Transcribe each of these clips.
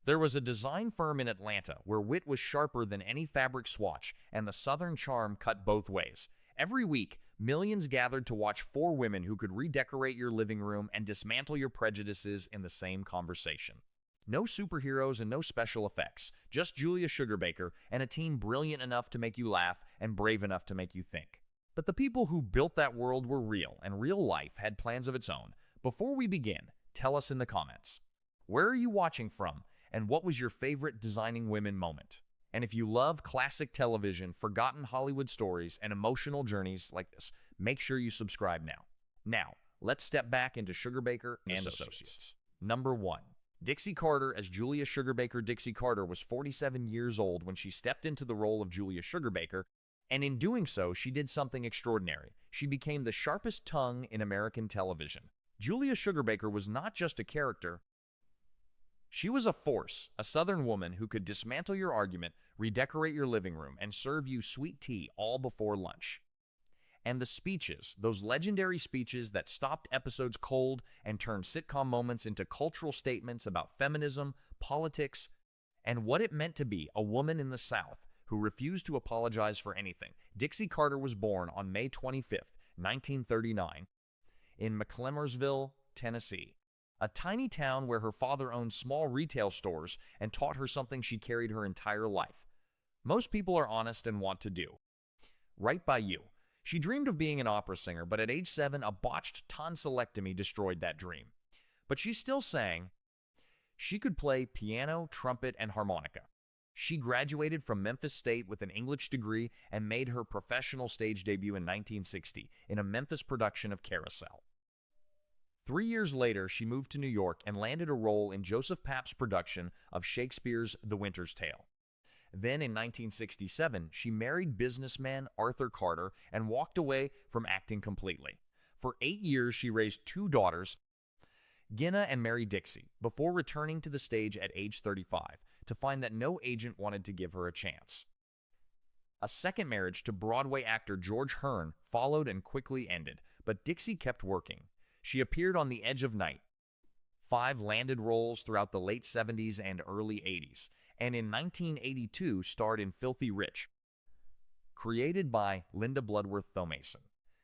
There was a design firm in Atlanta where wit was sharper than any fabric swatch, and the Southern charm cut both ways. Every week, millions gathered to watch four women who could redecorate your living room and dismantle your prejudices in the same conversation. No superheroes and no special effects, just Julia Sugarbaker and a team brilliant enough to make you laugh and brave enough to make you think. But the people who built that world were real, and real life had plans of its own. Before we begin, tell us in the comments. Where are you watching from, and what was your favorite designing women moment? And if you love classic television, forgotten Hollywood stories, and emotional journeys like this, make sure you subscribe now. Now, let's step back into Sugarbaker and Associates. Number 1. Dixie Carter as Julia Sugarbaker. Dixie Carter was 47 years old when she stepped into the role of Julia Sugarbaker, and in doing so, she did something extraordinary. She became the sharpest tongue in American television. Julia Sugarbaker was not just a character. She was a force, a Southern woman who could dismantle your argument, redecorate your living room, and serve you sweet tea all before lunch. And the speeches, those legendary speeches that stopped episodes cold and turned sitcom moments into cultural statements about feminism, politics, and what it meant to be a woman in the South who refused to apologize for anything. Dixie Carter was born on May 25th, 1939, in McClemmersville, Tennessee, a tiny town where her father owned small retail stores and taught her something she carried her entire life. Most people are honest and want to do right by you. She dreamed of being an opera singer, but at age 7, a botched tonsillectomy destroyed that dream. But she still sang. She could play piano, trumpet, and harmonica. She graduated from Memphis State with an English degree and made her professional stage debut in 1960 in a Memphis production of Carousel. 3 years later, she moved to New York and landed a role in Joseph Papp's production of Shakespeare's The Winter's Tale. Then in 1967, she married businessman Arthur Carter and walked away from acting completely. For 8 years, she raised 2 daughters, Gina and Mary Dixie, before returning to the stage at age 35 to find that no agent wanted to give her a chance. A second marriage to Broadway actor George Hearn followed and quickly ended, but Dixie kept working. She appeared on The Edge of Night, 5 landed roles throughout the late 70s and early 80s, and in 1982 starred in Filthy Rich, created by Linda Bloodworth-Thomason.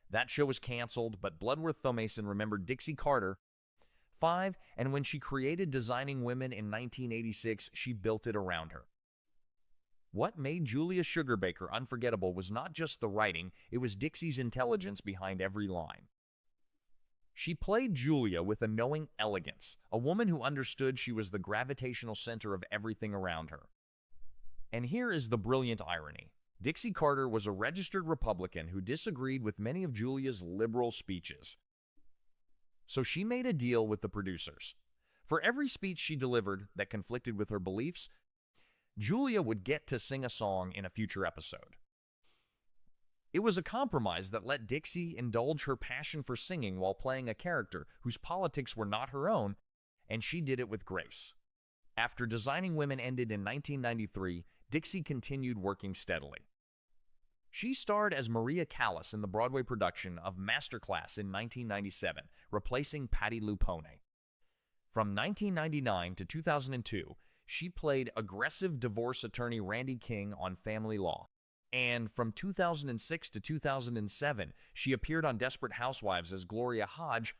That show was canceled, but Bloodworth-Thomason remembered Dixie Carter 5, and when she created Designing Women in 1986, she built it around her. What made Julia Sugarbaker unforgettable was not just the writing, it was Dixie's intelligence behind every line. She played Julia with a knowing elegance, a woman who understood she was the gravitational center of everything around her. And here is the brilliant irony. Dixie Carter was a registered Republican who disagreed with many of Julia's liberal speeches. So she made a deal with the producers. For every speech she delivered that conflicted with her beliefs, Julia would get to sing a song in a future episode. It was a compromise that let Dixie indulge her passion for singing while playing a character whose politics were not her own, and she did it with grace. After Designing Women ended in 1993, Dixie continued working steadily. She starred as Maria Callas in the Broadway production of Masterclass in 1997, replacing Patti LuPone. From 1999 to 2002, she played aggressive divorce attorney Randy King on Family Law. And from 2006 to 2007, she appeared on Desperate Housewives as Gloria Hodge,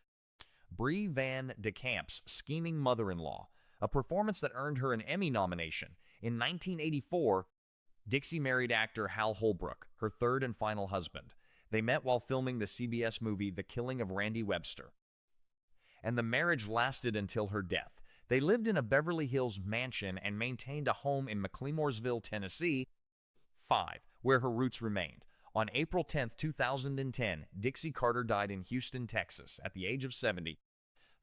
Brie Van de Kamp's scheming mother-in-law, a performance that earned her an Emmy nomination. In 1984, Dixie married actor Hal Holbrook, her third and final husband. They met while filming the CBS movie The Killing of Randy Webster, and the marriage lasted until her death. They lived in a Beverly Hills mansion and maintained a home in McClemmersville, Tennessee, 5, where her roots remained. On April 10, 2010, Dixie Carter died in Houston, Texas, at the age of 70,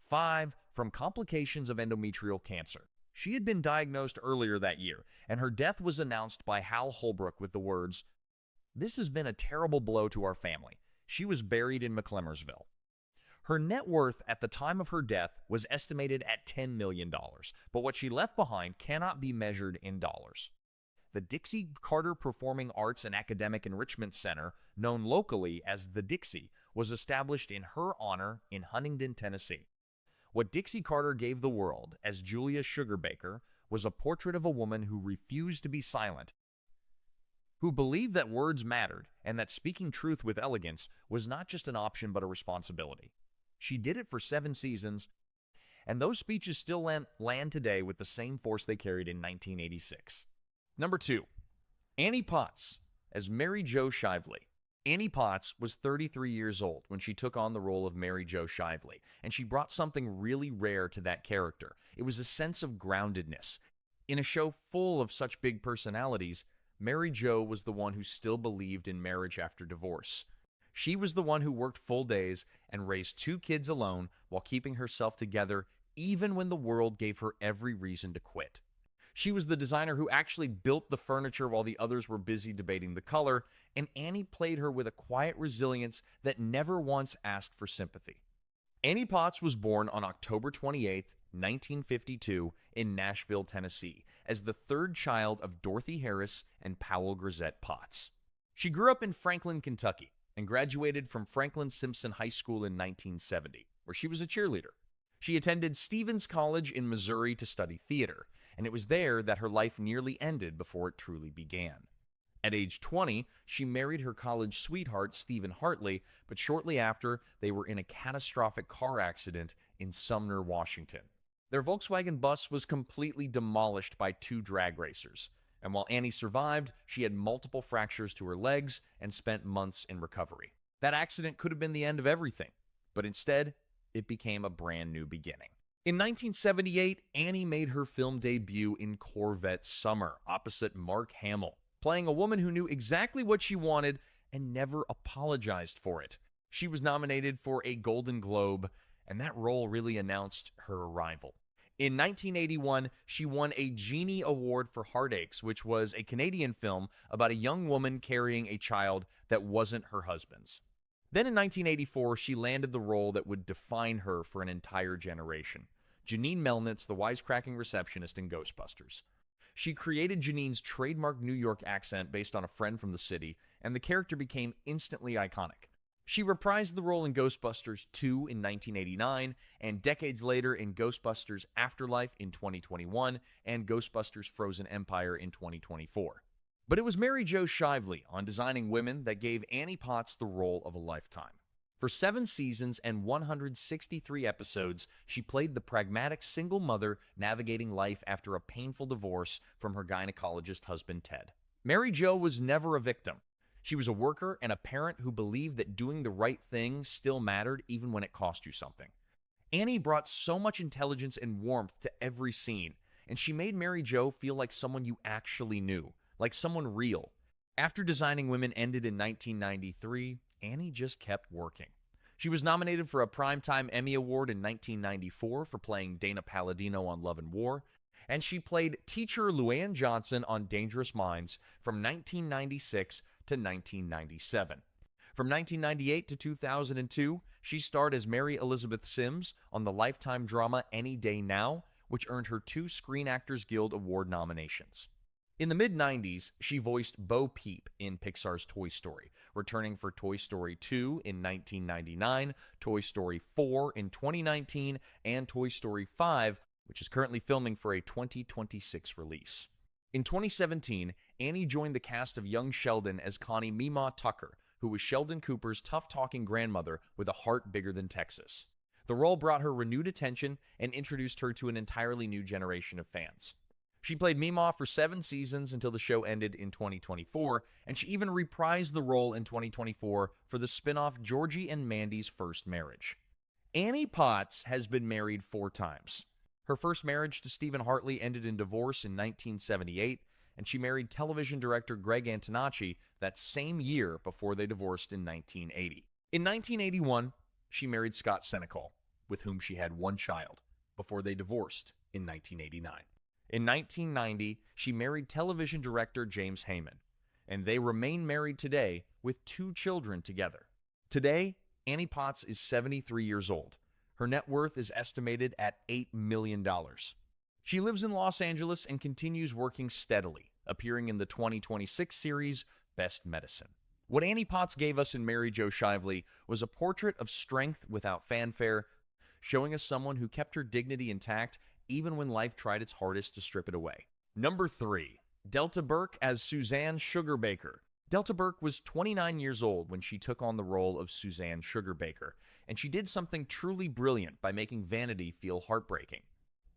5, from complications of endometrial cancer. She had been diagnosed earlier that year, and her death was announced by Hal Holbrook with the words, "This has been a terrible blow to our family." She was buried in McClemmersville. Her net worth at the time of her death was estimated at $10 million, but what she left behind cannot be measured in dollars. The Dixie Carter Performing Arts and Academic Enrichment Center, known locally as the Dixie, was established in her honor in Huntington, Tennessee. What Dixie Carter gave the world as Julia Sugarbaker was a portrait of a woman who refused to be silent, who believed that words mattered and that speaking truth with elegance was not just an option but a responsibility. She did it for 7 seasons, and those speeches still land today with the same force they carried in 1986. Number 2. Annie Potts as Mary Jo Shively. Annie Potts was 33 years old when she took on the role of Mary Jo Shively, and she brought something really rare to that character. It was a sense of groundedness. In a show full of such big personalities, Mary Jo was the one who still believed in marriage after divorce. She was the one who worked full days and raised 2 kids alone while keeping herself together even when the world gave her every reason to quit. She was the designer who actually built the furniture while the others were busy debating the color, and Annie played her with a quiet resilience that never once asked for sympathy. Annie Potts was born on October 28, 1952, in Nashville, Tennessee, as the 3rd child of Dorothy Harris and Powell Grisette Potts. She grew up in Franklin, Kentucky, and graduated from Franklin Simpson High School in 1970, where she was a cheerleader. She attended Stevens College in Missouri to study theater, and it was there that her life nearly ended before it truly began. At age 20, she married her college sweetheart, Stephen Hartley, but shortly after, they were in a catastrophic car accident in Sumner, Washington. Their Volkswagen bus was completely demolished by 2 drag racers, and while Annie survived, she had multiple fractures to her legs and spent months in recovery. That accident could have been the end of everything, but instead, it became a brand new beginning. In 1978, Annie made her film debut in Corvette Summer, opposite Mark Hamill, playing a woman who knew exactly what she wanted and never apologized for it. She was nominated for a Golden Globe, and that role really announced her arrival. In 1981, she won a Genie Award for Heartaches, which was a Canadian film about a young woman carrying a child that wasn't her husband's. Then in 1984, she landed the role that would define her for an entire generation. Janine Melnitz, the wisecracking receptionist in Ghostbusters. She created Janine's trademark New York accent based on a friend from the city, and the character became instantly iconic. She reprised the role in Ghostbusters 2 in 1989, and decades later in Ghostbusters Afterlife in 2021, and Ghostbusters Frozen Empire in 2024. But it was Mary Jo Shively on Designing Women that gave Annie Potts the role of a lifetime. For 7 seasons and 163 episodes, she played the pragmatic single mother navigating life after a painful divorce from her gynecologist husband, Ted. Mary Jo was never a victim. She was a worker and a parent who believed that doing the right thing still mattered even when it cost you something. Annie brought so much intelligence and warmth to every scene, and she made Mary Jo feel like someone you actually knew, like someone real. After Designing Women ended in 1993, Annie just kept working. She was nominated for a Primetime Emmy Award in 1994 for playing Dana Palladino on Love and War, and she played teacher Luann Johnson on Dangerous Minds from 1996 to 1997. From 1998 to 2002, she starred as Mary Elizabeth Sims on the Lifetime drama Any Day Now, which earned her 2 Screen Actors Guild Award nominations. In the mid-90s, she voiced Bo Peep in Pixar's Toy Story, returning for Toy Story 2 in 1999, Toy Story 4 in 2019, and Toy Story 5, which is currently filming for a 2026 release. In 2017, Annie joined the cast of Young Sheldon as Connie Meemaw Tucker, who was Sheldon Cooper's tough-talking grandmother with a heart bigger than Texas. The role brought her renewed attention and introduced her to an entirely new generation of fans. She played Meemaw for 7 seasons until the show ended in 2024, and she even reprised the role in 2024 for the spin-off Georgie and Mandy's First Marriage. Annie Potts has been married 4 times. Her first marriage to Stephen Hartley ended in divorce in 1978, and she married television director Greg Antonacci that same year before they divorced in 1980. In 1981, she married Scott Senecal, with whom she had 1 child, before they divorced in 1989. In 1990, she married television director James Heyman, and they remain married today with 2 children together. Today, Annie Potts is 73 years old. Her net worth is estimated at $8 million. She lives in Los Angeles and continues working steadily, appearing in the 2026 series Best Medicine. What Annie Potts gave us in Mary Jo Shively was a portrait of strength without fanfare, showing us someone who kept her dignity intact even when life tried its hardest to strip it away. Number 3. Delta Burke as Suzanne Sugarbaker. Delta Burke was 29 years old when she took on the role of Suzanne Sugarbaker, and she did something truly brilliant by making vanity feel heartbreaking.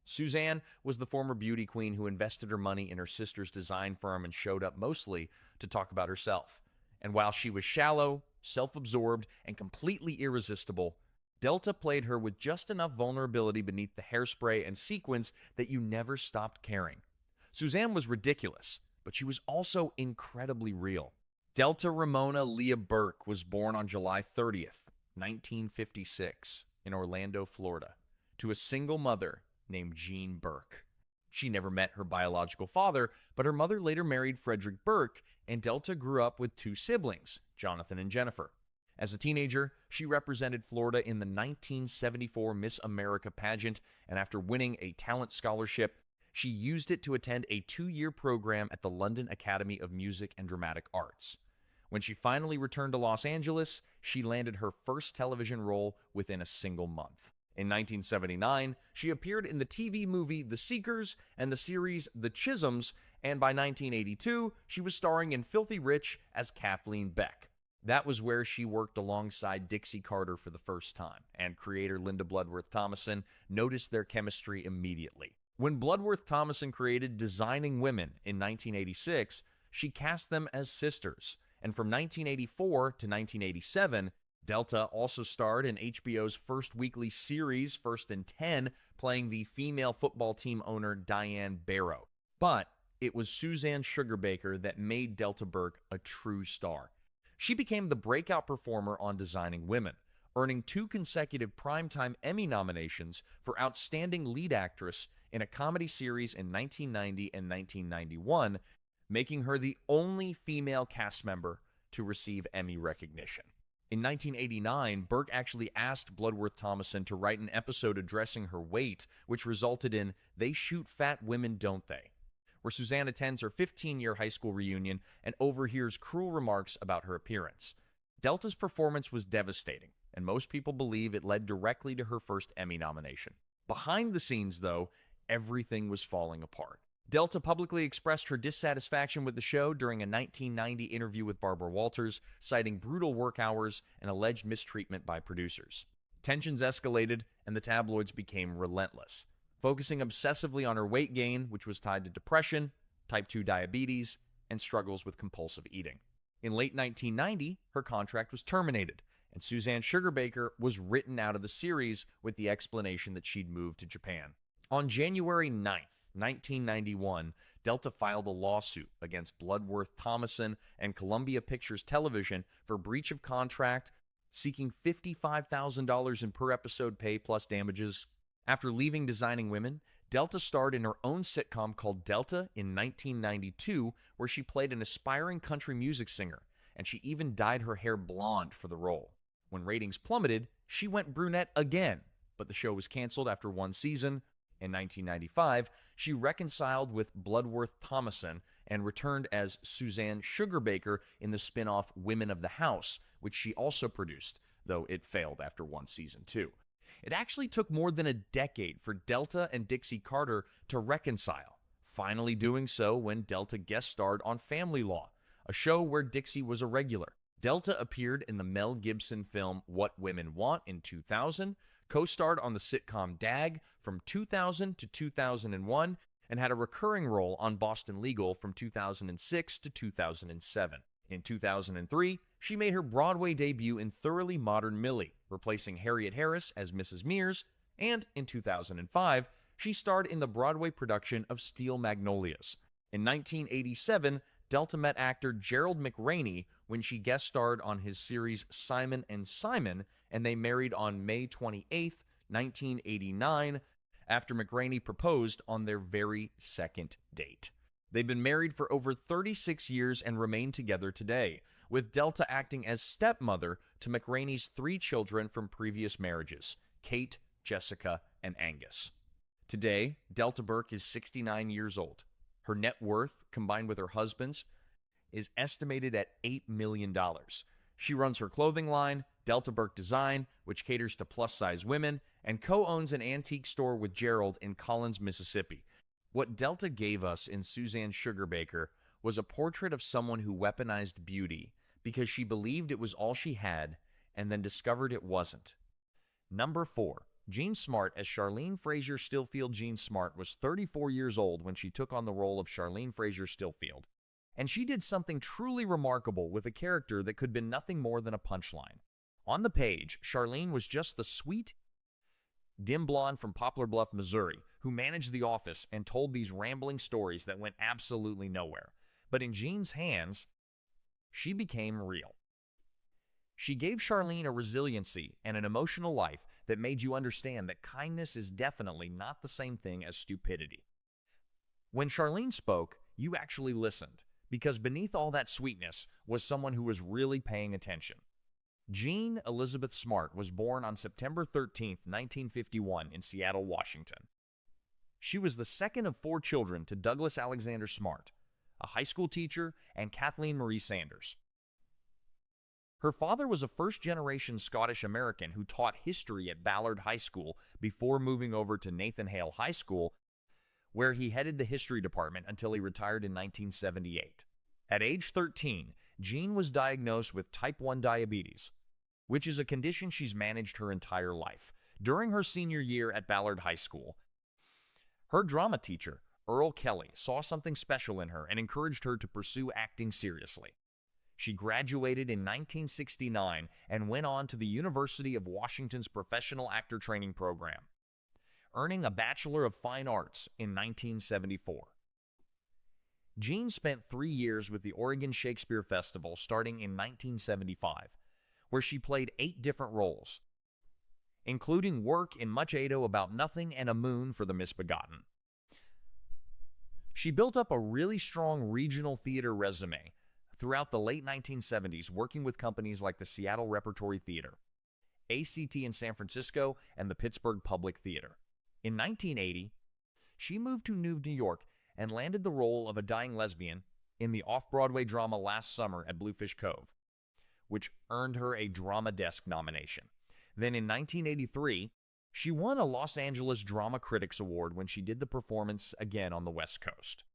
Suzanne was the former beauty queen who invested her money in her sister's design firm and showed up mostly to talk about herself. And while she was shallow, self-absorbed, and completely irresistible, Delta played her with just enough vulnerability beneath the hairspray and sequins that you never stopped caring. Suzanne was ridiculous, but she was also incredibly real. Delta Ramona Leah Burke was born on July 30th, 1956, in Orlando, Florida, to a single mother named Jean Burke. She never met her biological father, but her mother later married Frederick Burke, and Delta grew up with 2 siblings, Jonathan and Jennifer. As a teenager, she represented Florida in the 1974 Miss America pageant, and after winning a talent scholarship, she used it to attend a 2-year program at the London Academy of Music and Dramatic Arts. When she finally returned to Los Angeles, she landed her first television role within a single month. In 1979, she appeared in the TV movie The Seekers and the series The Chisholms, and by 1982, she was starring in Filthy Rich as Kathleen Beck. That was where she worked alongside Dixie Carter for the first time, and creator Linda Bloodworth-Thomason noticed their chemistry immediately. When Bloodworth-Thomason created Designing Women in 1986, she cast them as sisters, and from 1984 to 1987, Delta also starred in HBO's first weekly series, First and 10, playing the female football team owner Diane Barrow. But it was Suzanne Sugarbaker that made Delta Burke a true star. She became the breakout performer on Designing Women, earning 2 consecutive Primetime Emmy nominations for Outstanding Lead Actress in a comedy series in 1990 and 1991, making her the only female cast member to receive Emmy recognition. In 1989, Burke actually asked Bloodworth-Thomason to write an episode addressing her weight, which resulted in They Shoot Fat Women, Don't They?, where Suzanne attends her 15-year high school reunion and overhears cruel remarks about her appearance. Delta's performance was devastating, and most people believe it led directly to her first Emmy nomination. Behind the scenes, though, everything was falling apart. Delta publicly expressed her dissatisfaction with the show during a 1990 interview with Barbara Walters, citing brutal work hours and alleged mistreatment by producers. Tensions escalated, and the tabloids became relentless, focusing obsessively on her weight gain, which was tied to depression, type 2 diabetes, and struggles with compulsive eating. In late 1990, her contract was terminated, and Suzanne Sugarbaker was written out of the series with the explanation that she'd moved to Japan. On January 9th, 1991, Delta filed a lawsuit against Bloodworth-Thomason and Columbia Pictures Television for breach of contract, seeking $55,000 in per-episode pay plus damages. After leaving Designing Women, Delta starred in her own sitcom called Delta in 1992, where she played an aspiring country music singer, and she even dyed her hair blonde for the role. When ratings plummeted, she went brunette again, but the show was canceled after 1 season. In 1995, she reconciled with Bloodworth-Thomason and returned as Suzanne Sugarbaker in the spin-off Women of the House, which she also produced, though it failed after 1 season too. It actually took more than a decade for Delta and Dixie Carter to reconcile, finally doing so when Delta guest starred on Family Law, a show where Dixie was a regular. Delta appeared in the Mel Gibson film What Women Want in 2000, co-starred on the sitcom DAG from 2000 to 2001, and had a recurring role on Boston Legal from 2006 to 2007. In 2003, she made her Broadway debut in Thoroughly Modern Millie, replacing Harriet Harris as Mrs. Mears, and in 2005, she starred in the Broadway production of Steel Magnolias. In 1987, Delta met actor Gerald McRaney when she guest starred on his series Simon and Simon, and they married on May 28, 1989, after McRaney proposed on their very second date. They've been married for over 36 years and remain together today, with Delta acting as stepmother to McRaney's 3 children from previous marriages, Kate, Jessica, and Angus. Today, Delta Burke is 69 years old. Her net worth, combined with her husband's, is estimated at $8 million. She runs her clothing line, Delta Burke Design, which caters to plus-size women, and co-owns an antique store with Gerald in Collins, Mississippi. What Delta gave us in Suzanne Sugarbaker was a portrait of someone who weaponized beauty because she believed it was all she had and then discovered it wasn't. Number 4. Jean Smart as Charlene Fraser Stillfield. Jean Smart was 34 years old when she took on the role of Charlene Fraser Stillfield, and she did something truly remarkable with a character that could have been nothing more than a punchline. On the page, Charlene was just the sweet, dim blonde from Poplar Bluff, Missouri, who managed the office and told these rambling stories that went absolutely nowhere. But in Jean's hands, she became real. She gave Charlene a resiliency and an emotional life that made you understand that kindness is definitely not the same thing as stupidity. When Charlene spoke, you actually listened, because beneath all that sweetness was someone who was really paying attention. Jean Elizabeth Smart was born on September 13, 1951 in Seattle, Washington. She was the second of 4 children to Douglas Alexander Smart, a high school teacher, and Kathleen Marie Sanders. Her father was a first-generation Scottish-American who taught history at Ballard High School before moving over to Nathan Hale High School, where he headed the history department until he retired in 1978. At age 13, Jean was diagnosed with type 1 diabetes, which is a condition she's managed her entire life. During her senior year at Ballard High School, her drama teacher, Earl Kelly, saw something special in her and encouraged her to pursue acting seriously. She graduated in 1969 and went on to the University of Washington's Professional Actor Training Program, earning a Bachelor of Fine Arts in 1974. Jean spent 3 years with the Oregon Shakespeare Festival starting in 1975, where she played 8 different roles, including work in Much Ado About Nothing and A Moon for the Misbegotten. She built up a really strong regional theater resume throughout the late 1970s, working with companies like the Seattle Repertory Theater, ACT in San Francisco, and the Pittsburgh Public Theater. In 1980, she moved to New York and landed the role of a dying lesbian in the off-Broadway drama Last Summer at Bluefish Cove, which earned her a Drama Desk nomination. Then in 1983, she won a Los Angeles Drama Critics Award when she did the performance again on the West Coast.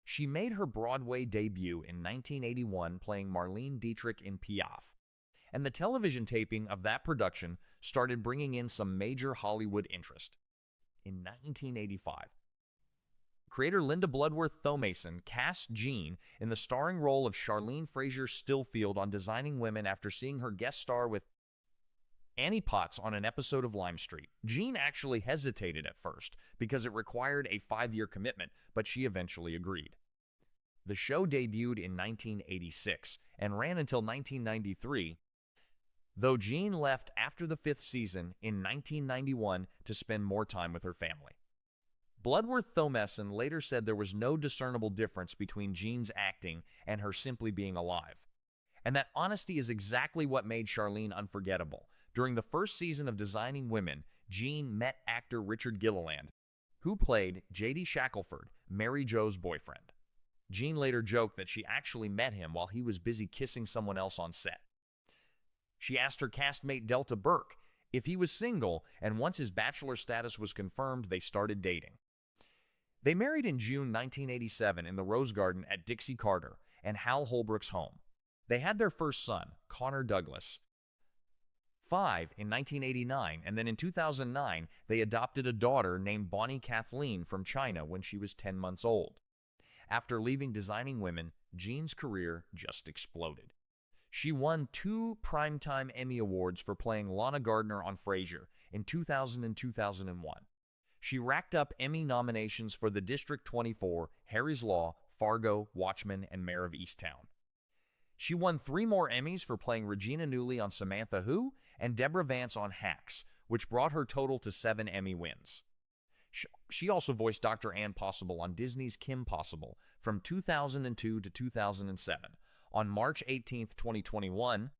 She made her Broadway debut in 1981 playing Marlene Dietrich in Piaf, and the television taping of that production started bringing in some major Hollywood interest. In 1985, creator Linda Bloodworth-Thomason cast Jean in the starring role of Charlene Fraser Stillfield on Designing Women after seeing her guest star with Annie Potts on an episode of Lime Street. Jean actually hesitated at first because it required a 5-year commitment, but she eventually agreed. The show debuted in 1986 and ran until 1993, though Jean left after the 5th season in 1991 to spend more time with her family. Bloodworth-Thomason later said there was no discernible difference between Jean's acting and her simply being alive, and that honesty is exactly what made Charlene unforgettable. During the first season of Designing Women, Jean met actor Richard Gilliland, who played J.D. Shackelford, Mary Jo's boyfriend. Jean later joked that she actually met him while he was busy kissing someone else on set. She asked her castmate Delta Burke if he was single, and once his bachelor status was confirmed, they started dating. They married in June 1987 in the Rose Garden at Dixie Carter and Hal Holbrook's home. They had their first son, Connor Douglas, 5 in 1989, and then in 2009, they adopted a daughter named Bonnie Kathleen from China when she was 10 months old. After leaving Designing Women, Jean's career just exploded. She won 2 Primetime Emmy Awards for playing Lana Gardner on Frasier in 2000 and 2001. She racked up Emmy nominations for The District 24, Harry's Law, Fargo, Watchmen, and Mayor of Easttown. She won 3 more Emmys for playing Regina Newley on Samantha Who and Deborah Vance on Hacks, which brought her total to 7 Emmy wins. She also voiced Dr. Ann Possible on Disney's Kim Possible from 2002 to 2007. On March 18, 2021,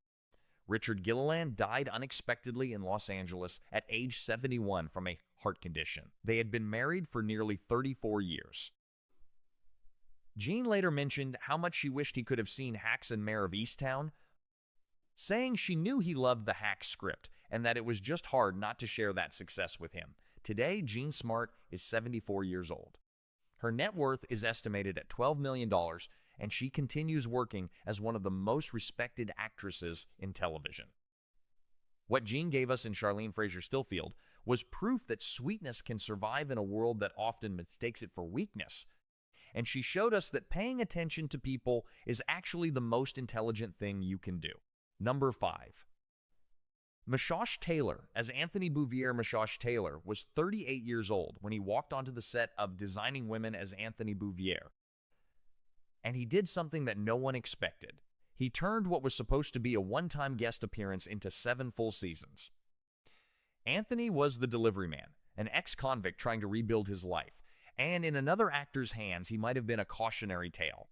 Richard Gilliland died unexpectedly in Los Angeles at age 71 from a heart condition. They had been married for nearly 34 years. Jean later mentioned how much she wished he could have seen Hacks and Mayor of Easttown, saying she knew he loved the hack script and that it was just hard not to share that success with him. Today, Jean Smart is 74 years old. Her net worth is estimated at $12 million, and she continues working as one of the most respected actresses in television. What Jean gave us in Charlene Fraser Stillfield was proof that sweetness can survive in a world that often mistakes it for weakness. And she showed us that paying attention to people is actually the most intelligent thing you can do. Number 5. Meshach Taylor, as Anthony Bouvier. Meshach Taylor was 38 years old when he walked onto the set of Designing Women as Anthony Bouvier. And he did something that no one expected. He turned what was supposed to be a one-time guest appearance into 7 full seasons. Anthony was the delivery man, an ex-convict trying to rebuild his life, and in another actor's hands, he might have been a cautionary tale.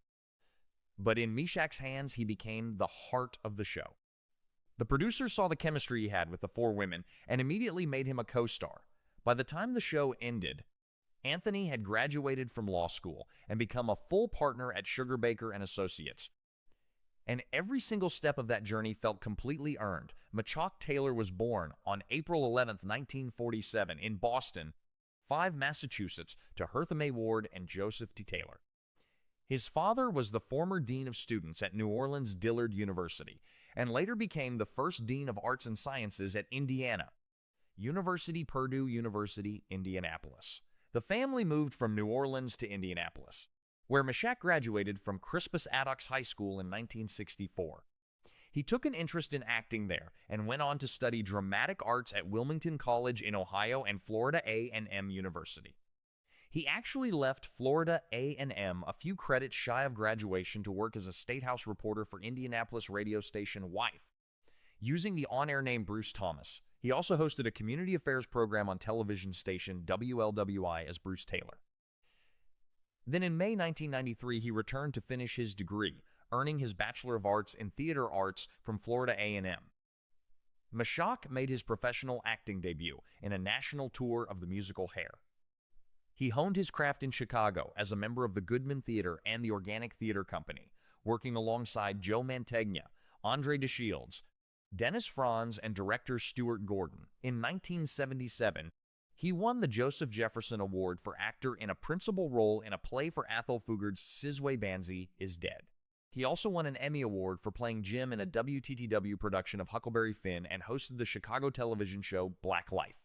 But in Meshach's hands, he became the heart of the show. The producers saw the chemistry he had with the 4 women and immediately made him a co-star. By the time the show ended, Anthony had graduated from law school and become a full partner at Sugarbaker and Associates. And every single step of that journey felt completely earned. Meshach Taylor was born on April 11, 1947 in Boston, 5 Massachusetts, to Hertha May Ward and Joseph T. Taylor. His father was the former dean of students at New Orleans Dillard University and later became the first dean of arts and sciences at Indiana, Purdue University, Indianapolis. The family moved from New Orleans to Indianapolis, where Meshach graduated from Crispus Attucks High School in 1964. He took an interest in acting there and went on to study dramatic arts at Wilmington College in Ohio and Florida A&M University. He actually left Florida A&M a few credits shy of graduation to work as a statehouse reporter for Indianapolis radio station Wife, using the on-air name Bruce Thomas. He also hosted a community affairs program on television station WLWI as Bruce Taylor. Then in May 1993, he returned to finish his degree, earning his Bachelor of Arts in Theater Arts from Florida A&M. Meshach made his professional acting debut in a national tour of the musical Hair. He honed his craft in Chicago as a member of the Goodman Theater and the Organic Theater Company, working alongside Joe Mantegna, Andre DeShields, Dennis Franz, and director Stuart Gordon. In 1977, he won the Joseph Jefferson Award for actor in a principal role in a play for Athol Fugard's Sizwe Banzi is Dead. He also won an Emmy Award for playing Jim in a WTTW production of Huckleberry Finn and hosted the Chicago television show Black Life.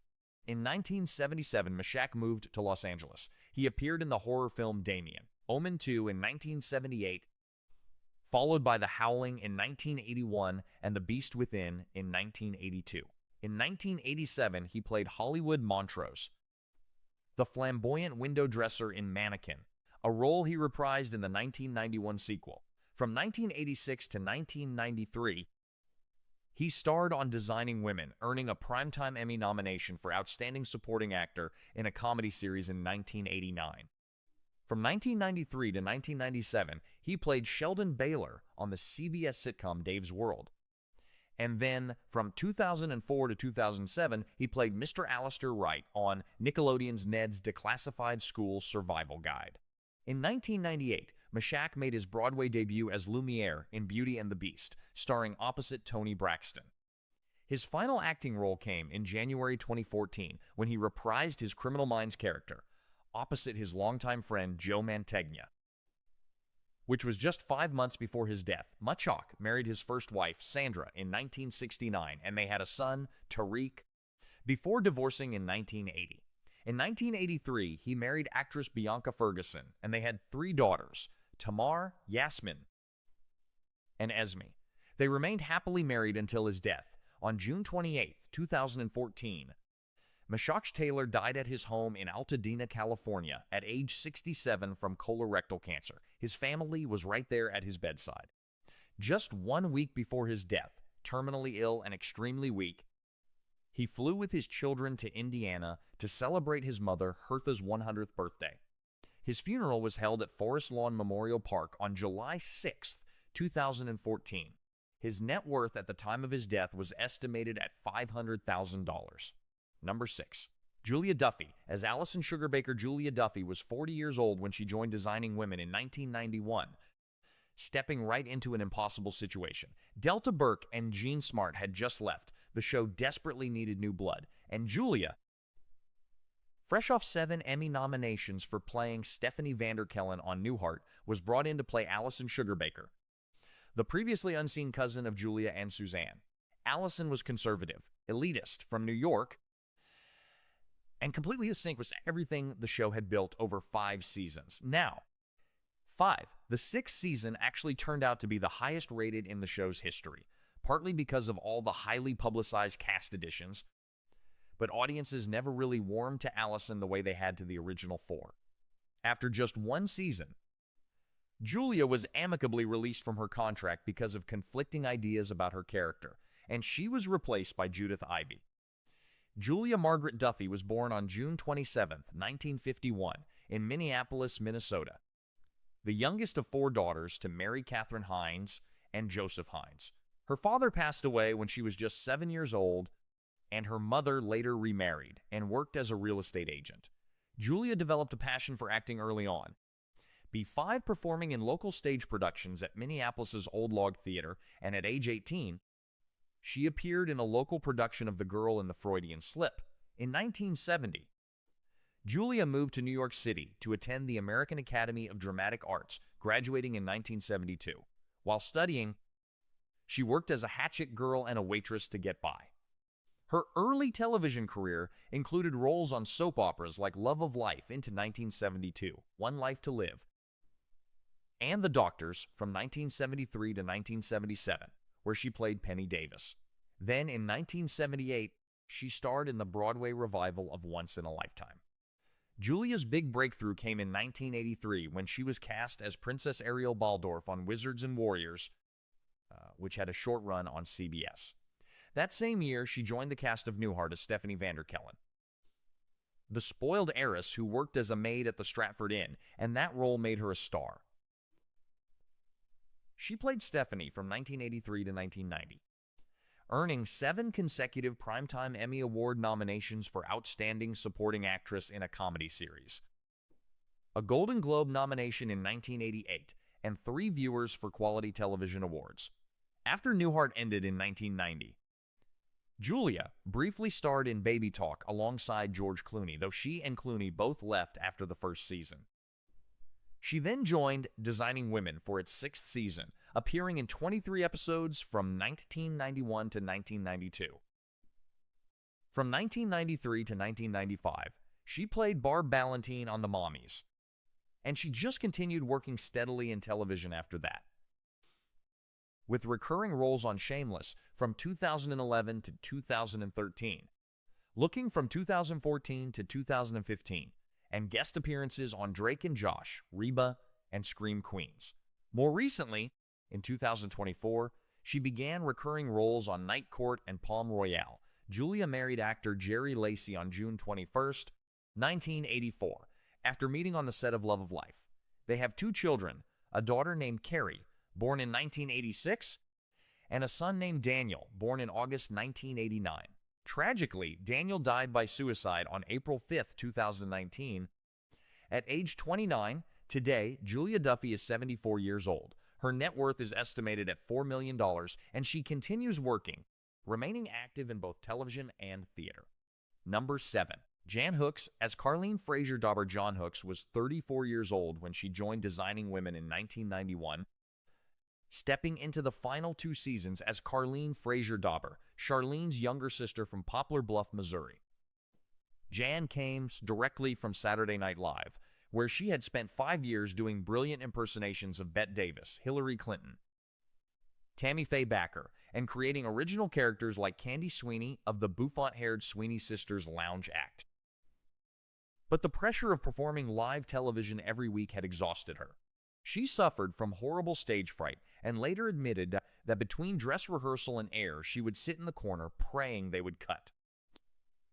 In 1977, Meshach moved to Los Angeles. He appeared in the horror film Damien, Omen 2 in 1978, followed by The Howling in 1981 and The Beast Within in 1982. In 1987, he played Hollywood Montrose, the flamboyant window dresser in Mannequin, a role he reprised in the 1991 sequel. From 1986 to 1993, he starred on Designing Women, earning a Primetime Emmy nomination for Outstanding Supporting Actor in a comedy series in 1989. From 1993 to 1997, he played Sheldon Baylor on the CBS sitcom Dave's World. And then, from 2004 to 2007, he played Mr. Alistair Wright on Nickelodeon's Ned's Declassified School Survival Guide. In 1998, Meshach made his Broadway debut as Lumiere in Beauty and the Beast, starring opposite Toni Braxton. His final acting role came in January 2014 when he reprised his Criminal Minds character, opposite his longtime friend Joe Mantegna, which was just 5 months before his death. Meshach married his first wife, Sandra, in 1969, and they had a son, Tariq, before divorcing in 1980. In 1983, he married actress Bianca Ferguson, and they had 3 daughters, Tamar, Yasmin, and Esme. They remained happily married until his death. On June 28, 2014, Meshach Taylor died at his home in Altadena, California, at age 67 from colorectal cancer. His family was right there at his bedside. Just 1 week before his death, terminally ill and extremely weak, he flew with his children to Indiana to celebrate his mother, Hertha's 100th birthday. His funeral was held at Forest Lawn Memorial Park on July 6, 2014. His net worth at the time of his death was estimated at $500,000. Number 6. Julia Duffy. As Allison Sugarbaker, Julia Duffy was 40 years old when she joined Designing Women in 1991. stepping right into an impossible situation. Delta Burke and Jean Smart had just left. The show desperately needed new blood, and Julia, fresh off 7 Emmy nominations for playing Stephanie Vanderkellen on Newhart, was brought in to play Allison Sugarbaker, the previously unseen cousin of Julia and Suzanne. Allison was conservative, elitist, from New York, and completely async with everything the show had built over 5 seasons. Now, 5. The 6th season actually turned out to be the highest rated in the show's history, partly because of all the highly publicized cast additions, but audiences never really warmed to Allison the way they had to the original 4. After just 1 season, Julia was amicably released from her contract because of conflicting ideas about her character, and she was replaced by Judith Ivey. Julia Margaret Duffy was born on June 27, 1951, in Minneapolis, Minnesota, the youngest of 4 daughters to Mary Catherine Hines and Joseph Hines. Her father passed away when she was just 7 years old, and her mother later remarried and worked as a real estate agent. Julia developed a passion for acting early on, B5 performing in local stage productions at Minneapolis's Old Log Theater, and at age 18, she appeared in a local production of The Girl in the Freudian Slip. In 1970, Julia moved to New York City to attend the American Academy of Dramatic Arts, graduating in 1972. While studying, she worked as a hatchet girl and a waitress to get by. Her early television career included roles on soap operas like Love of Life into 1972, One Life to Live, and The Doctors from 1973 to 1977, where she played Penny Davis. Then in 1978, she starred in the Broadway revival of Once in a Lifetime. Julia's big breakthrough came in 1983 when she was cast as Princess Ariel Baldorf on Wizards and Warriors, which had a short run on CBS. That same year, she joined the cast of Newhart as Stephanie Vanderkellen, the spoiled heiress who worked as a maid at the Stratford Inn, and that role made her a star. She played Stephanie from 1983 to 1990, earning 7 consecutive Primetime Emmy Award nominations for Outstanding Supporting Actress in a Comedy Series, a Golden Globe nomination in 1988, and 3 Viewers for Quality Television Awards. After Newhart ended in 1990, Julia briefly starred in Baby Talk alongside George Clooney, though she and Clooney both left after the first season. She then joined Designing Women for its 6th season, appearing in 23 episodes from 1991 to 1992. From 1993 to 1995, she played Barb Ballantine on The Mommies, and she just continued working steadily in television after that, with recurring roles on Shameless from 2011 to 2013, Looking from 2014 to 2015, and guest appearances on Drake and Josh, Reba, and Scream Queens. More recently, in 2024, she began recurring roles on Night Court and Palm Royale. Julia married actor Jerry Lacey on June 21st, 1984, after meeting on the set of Love of Life. They have 2 children, a daughter named Carrie, born in 1986, and a son named Daniel, born in August 1989. Tragically, Daniel died by suicide on April 5, 2019. At age 29, today, Julia Duffy is 74 years old. Her net worth is estimated at $4 million, and she continues working, remaining active in both television and theater. Number 7. Jan Hooks. As Carleen Fraser-Dauber, John Hooks was 34 years old when she joined Designing Women in 1991, stepping into the final 2 seasons as Carleen Fraser-Dauber, Charlene's younger sister from Poplar Bluff, Missouri. Jan came directly from Saturday Night Live, where she had spent 5 years doing brilliant impersonations of Bette Davis, Hillary Clinton, Tammy Faye Bakker, and creating original characters like Candy Sweeney of the bouffant-haired Sweeney Sisters Lounge Act. But the pressure of performing live television every week had exhausted her. She suffered from horrible stage fright and later admitted that between dress rehearsal and air, she would sit in the corner praying they would cut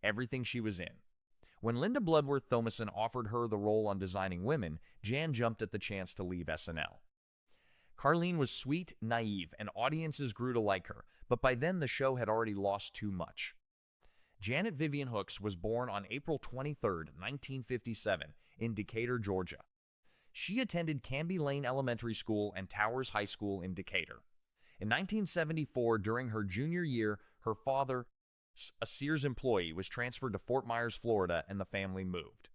everything she was in. When Linda Bloodworth-Thomason offered her the role on Designing Women, Jan jumped at the chance to leave SNL. Carleen was sweet, naive, and audiences grew to like her, but by then the show had already lost too much. Janet Vivian Hooks was born on April 23, 1957, in Decatur, Georgia. She attended Canby Lane Elementary School and Towers High School in Decatur. In 1974, during her junior year, her father, a Sears employee, was transferred to Fort Myers, Florida, and the family moved.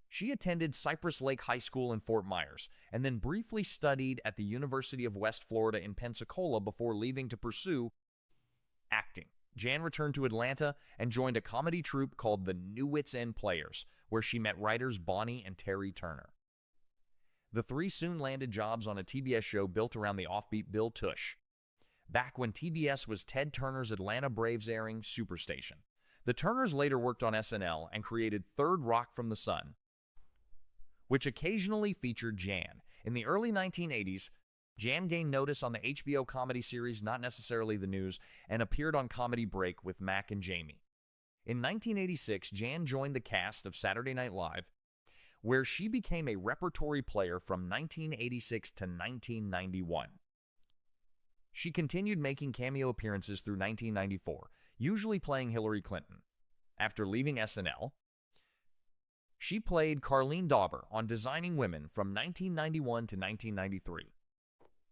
She attended Cypress Lake High School in Fort Myers, and then briefly studied at the University of West Florida in Pensacola before leaving to pursue acting. Jan returned to Atlanta and joined a comedy troupe called the New Wits End Players, where she met writers Bonnie and Terry Turner. The three soon landed jobs on a TBS show built around the offbeat Bill Tush, back when TBS was Ted Turner's Atlanta Braves airing Superstation. The Turners later worked on SNL and created Third Rock from the Sun, which occasionally featured Jan. In the early 1980s, Jan gained notice on the HBO comedy series Not Necessarily the News and appeared on Comedy Break with Mac and Jamie. In 1986, Jan joined the cast of Saturday Night Live, where she became a repertory player from 1986 to 1991. She continued making cameo appearances through 1994, usually playing Hillary Clinton. After leaving SNL, she played Carlene Dauber on Designing Women from 1991 to 1993.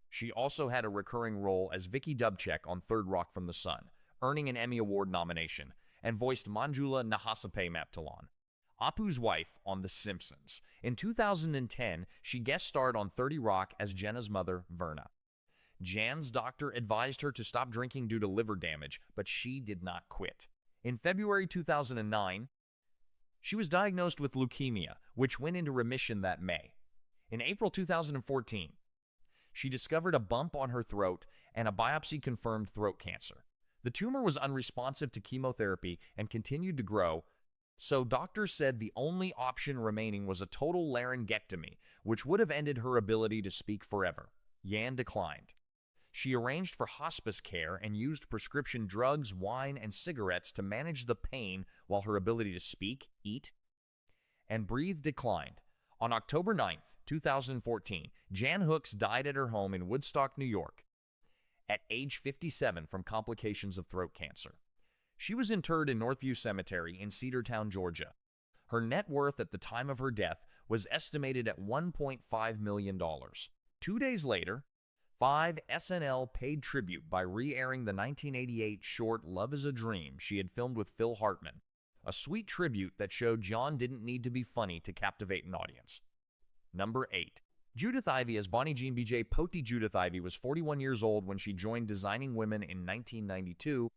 She also had a recurring role as Vicky Dubček on Third Rock from the Sun, earning an Emmy Award nomination, and voiced Manjula Nahasape Maptalan, Apu's wife on The Simpsons. In 2010, she guest starred on 30 Rock as Jenna's mother, Verna. Jan's doctor advised her to stop drinking due to liver damage, but she did not quit. In February 2009, she was diagnosed with leukemia, which went into remission that May. In April 2014, she discovered a bump on her throat and a biopsy-confirmed throat cancer. The tumor was unresponsive to chemotherapy and continued to grow, so doctors said the only option remaining was a total laryngectomy, which would have ended her ability to speak forever. Jan declined. She arranged for hospice care and used prescription drugs, wine, and cigarettes to manage the pain while her ability to speak, eat, and breathe declined. On October 9th, 2014, Jan Hooks died at her home in Woodstock, New York, at age 57 from complications of throat cancer. She was interred in Northview Cemetery in Cedartown, Georgia. Her net worth at the time of her death was estimated at $1.5 million. 2 days later, 5 SNL paid tribute by re-airing the 1988 short Love is a Dream she had filmed with Phil Hartman, a sweet tribute that showed John didn't need to be funny to captivate an audience. Number 8. Judith Ivey as Bonnie Jean B.J. Poti. Judith Ivey was 41 years old when she joined Designing Women in 1992,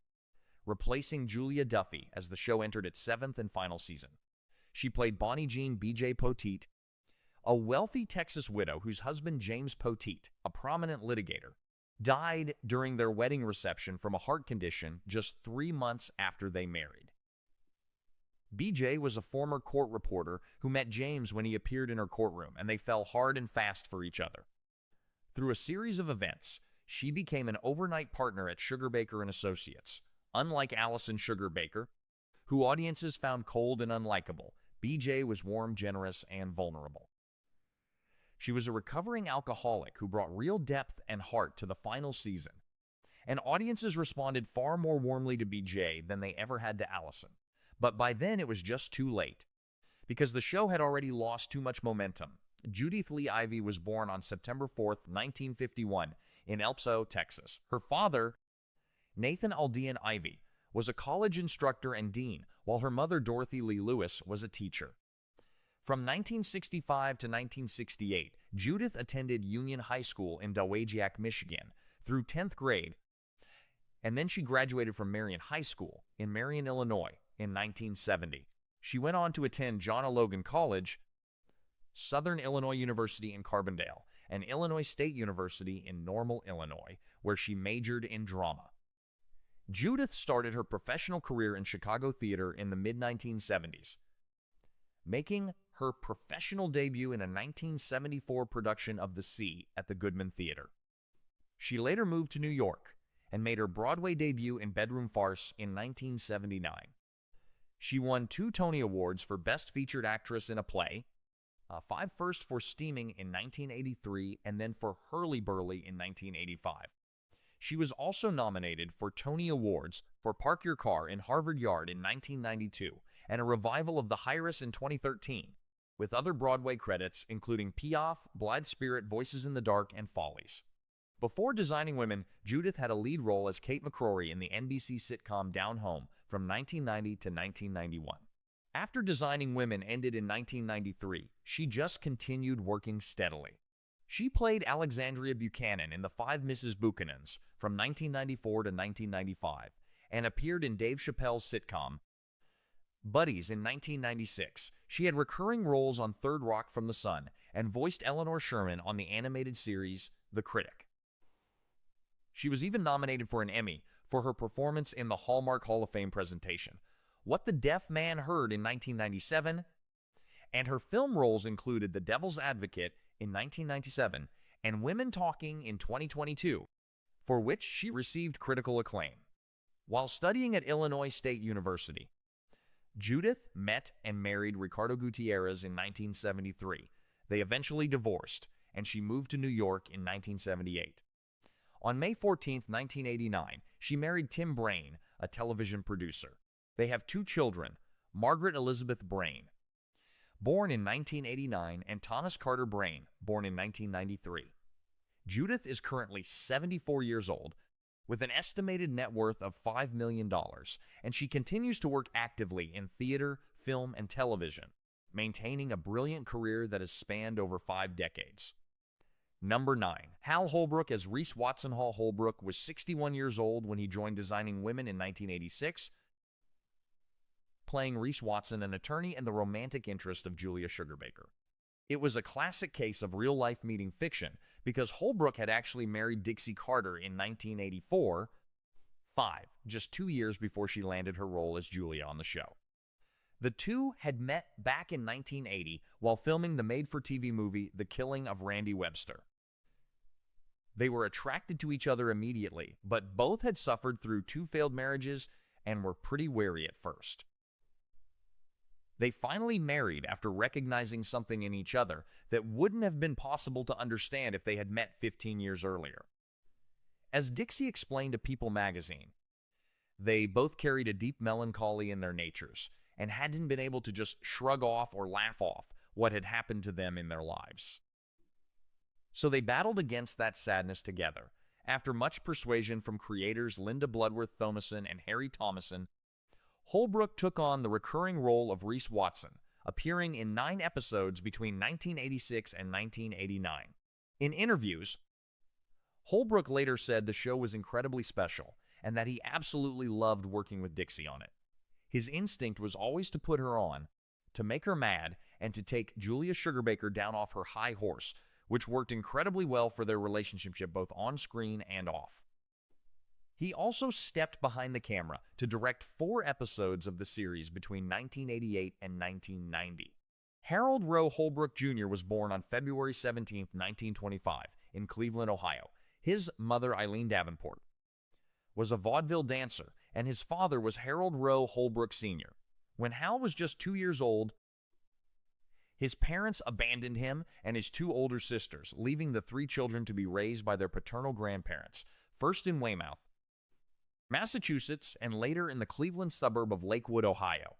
replacing Julia Duffy as the show entered its 7th and final season. She played Bonnie Jean B.J. Poteet, a wealthy Texas widow whose husband James Poteet, a prominent litigator, died during their wedding reception from a heart condition just 3 months after they married. BJ was a former court reporter who met James when he appeared in her courtroom, and they fell hard and fast for each other. Through a series of events, she became an overnight partner at Sugarbaker and Associates. Unlike Allison Sugarbaker, who audiences found cold and unlikable, BJ was warm, generous, and vulnerable. She was a recovering alcoholic who brought real depth and heart to the final season, and audiences responded far more warmly to BJ than they ever had to Allison. But by then, it was just too late, because the show had already lost too much momentum. Judith Lee Ivey was born on September 4, 1951, in El Paso, Texas. Her father, Nathan Aldean Ivey, was a college instructor and dean, while her mother, Dorothy Lee Lewis, was a teacher. From 1965 to 1968, Judith attended Union High School in Dowagiac, Michigan, through 10th grade, and then she graduated from Marion High School in Marion, Illinois, in 1970. She went on to attend John A. Logan College, Southern Illinois University in Carbondale, and Illinois State University in Normal, Illinois, where she majored in drama. Judith started her professional career in Chicago theater in the mid-1970s, making her professional debut in a 1974 production of The Sea at the Goodman Theater. She later moved to New York and made her Broadway debut in Bedroom Farce in 1979. She won 2 Tony Awards for Best Featured Actress in a Play, 5 first for Steaming in 1983, and then for Hurly Burly in 1985. She was also nominated for Tony Awards for Park Your Car in Harvard Yard in 1992 and a revival of The Heiress in 2013. with other Broadway credits including Piaf, Blithe Spirit, Voices in the Dark, and Follies. Before Designing Women, Judith had a lead role as Kate McCrory in the NBC sitcom Down Home from 1990 to 1991. After Designing Women ended in 1993, she just continued working steadily. She played Alexandria Buchanan in The Five Mrs. Buchanans from 1994 to 1995 and appeared in Dave Chappelle's sitcom Buddies in 1996. She had recurring roles on Third Rock from the Sun and voiced Eleanor Sherman on the animated series The Critic. She was even nominated for an Emmy for her performance in the Hallmark Hall of Fame presentation, What the Deaf Man Heard in 1997, and her film roles included The Devil's Advocate in 1997 and Women Talking in 2022, for which she received critical acclaim. While studying at Illinois State University, Judith met and married Ricardo Gutierrez in 1973. They eventually divorced, and she moved to New York in 1978. On May 14, 1989, she married Tim Brain, a television producer. They have two children, Margaret Elizabeth Brain, born in 1989, and Thomas Carter Brain, born in 1993. Judith is currently 74 years old, with an estimated net worth of $5 million, and she continues to work actively in theater, film, and television, maintaining a brilliant career that has spanned over 5 decades. Number 9. Hal Holbrook as Reese Watson. Hal Holbrook was 61 years old when he joined Designing Women in 1986, playing Reese Watson, an attorney and the romantic interest of Julia Sugarbaker. It was a classic case of real-life meeting fiction because Holbrook had actually married Dixie Carter in 1984, just 2 years before she landed her role as Julia on the show. The two had met back in 1980 while filming the made-for-TV movie The Killing of Randy Webster. They were attracted to each other immediately, but both had suffered through 2 failed marriages and were pretty wary at first. They finally married after recognizing something in each other that wouldn't have been possible to understand if they had met 15 years earlier. As Dixie explained to People magazine, they both carried a deep melancholy in their natures and hadn't been able to just shrug off or laugh off what had happened to them in their lives. So they battled against that sadness together. After much persuasion from creators Linda Bloodworth-Thomason and Harry Thomason, Holbrook took on the recurring role of Reese Watson, appearing in 9 episodes between 1986 and 1989. In interviews, Holbrook later said the show was incredibly special and that he absolutely loved working with Dixie on it. His instinct was always to put her on, to make her mad, and to take Julia Sugarbaker down off her high horse, which worked incredibly well for their relationship both on screen and off. He also stepped behind the camera to direct 4 episodes of the series between 1988 and 1990. Harold Rowe Holbrook Jr. was born on February 17, 1925, in Cleveland, Ohio. His mother, Eileen Davenport, was a vaudeville dancer, and his father was Harold Rowe Holbrook Sr. When Hal was just 2 years old, his parents abandoned him and his 2 older sisters, leaving the 3 children to be raised by their paternal grandparents, first in Weymouth, Massachusetts, and later in the Cleveland suburb of Lakewood, Ohio.